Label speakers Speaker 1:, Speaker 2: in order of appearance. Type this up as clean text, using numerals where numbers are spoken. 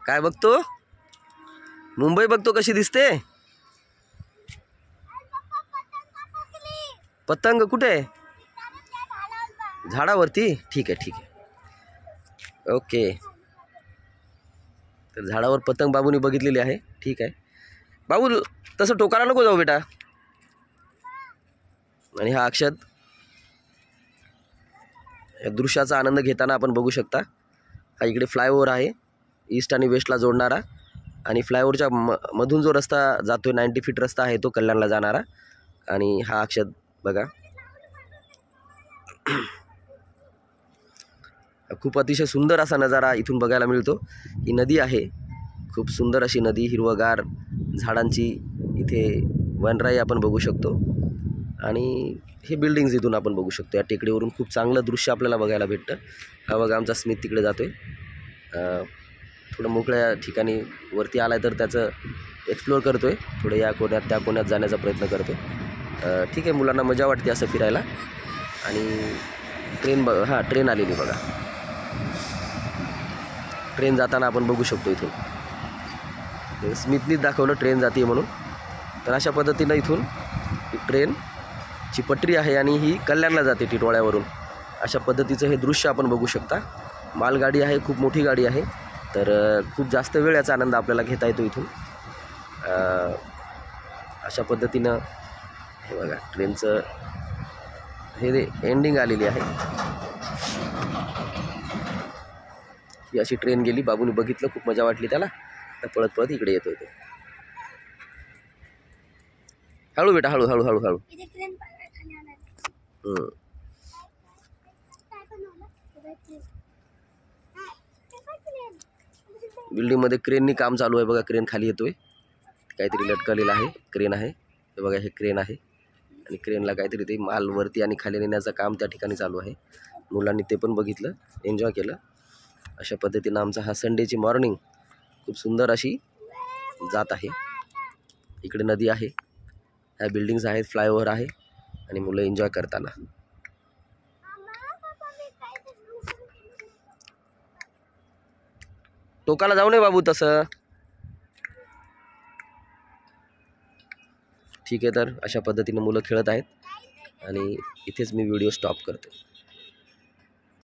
Speaker 1: काय बघतो? मुंबई बघतो कशी दिसते? पतंग कुठे? झाडावरती? ठीक आहे ठीक आहे, ओके. तर झाडावर पतंग बाबूनी बघितलेली आहे. ठीक आहे बाबू, तसं टोकाला नको जाऊ बेटा. आणि हा अक्षत या दृश्याचा आनंद घेताना आपण बघू शकता. हा इकडे फ्लायओव्हर आहे, ईस्ट आणि वेस्टला जोडणारा. आणि फ्लायओव्हरच्या मधून जो रस्ता जातोय 90 फीट रस्ता आहे तो कल्याणला जाणारा. आणि हा अक्षत बघा, खूप अतिशय सुंदर असा नजारा इथून बघायला मिळतो. ही नदी आहे, खूप सुंदर अशी नदी, हिरवगार झाडांची इथे वनराई आपण बघू शकतो. आणि हे बिल्डिंग्स इथून आपण बघू शकतो. या टेकडीवरून खूप चांगलं दृश्य आपल्याला बघायला भेटतं. हा बघा आमचा स्मित तिकडे जातोय, थोडं मोकळ्या ठिकाणी वरती आलाय तर त्याचं एक्सप्लोअर करतोय. थोडं या कोण्यात त्या कोण्यात जाण्याचा प्रयत्न करतोय. ठीक आहे, मुलांना मजा वाटते असं फिरायला. आणि ट्रेन हां ट्रेन आलेली बघा, ट्रेन जाताना आपण बघू शकतो इथून. स्मितनीच दाखवलं ट्रेन जाते म्हणून. तर अशा पद्धतीनं इथून ट्रेनची पटरी आहे आणि ही कल्याणला जाते टिटवाळ्यावरून. अशा पद्धतीचं हे दृश्य आपण बघू शकता. मालगाडी आहे, खूप मोठी गाडी आहे. तर खूप जास्त वेळ याचा आनंद आपल्याला घेता येतो इथून. अशा पद्धतीनं हे बघा ट्रेनचं हे एंडिंग आलेली आहे. ही अशी ट्रेन गेली, बाबूने बघितलं, खूप मजा वाटली त्याला. तर पळत पळत इकडे येतोय तो. हळू बेटा, हळू हळू हळू हळू. बिल्डिंगमध्ये क्रेननी काम चालू आहे बघा. क्रेन खाली येतोय, काहीतरी लटकलेलं आहे. क्रेन आहे हे बघा, हे क्रेन आहे. आणि क्रेनला काहीतरी ते माल वरती आणि खाली नेण्याचं काम त्या ठिकाणी चालू आहे. मुलांनी ते पण बघितलं, एन्जॉय केलं. अशा पद्धतीनं आमचा हा संडेची मॉर्निंग खूप सुंदर अशी जात आहे. इकडे नदी आहे, ह्या बिल्डिंग्स आहेत, फ्लायओव्हर आहे आणि मुलं एन्जॉय करताना. टोकाला जाऊ नये बाबू तसं. ठीक आहे, तर अशा पद्धतीने मुलं खेळत आहेत आणि इथेच मी व्हिडिओ स्टॉप करतो.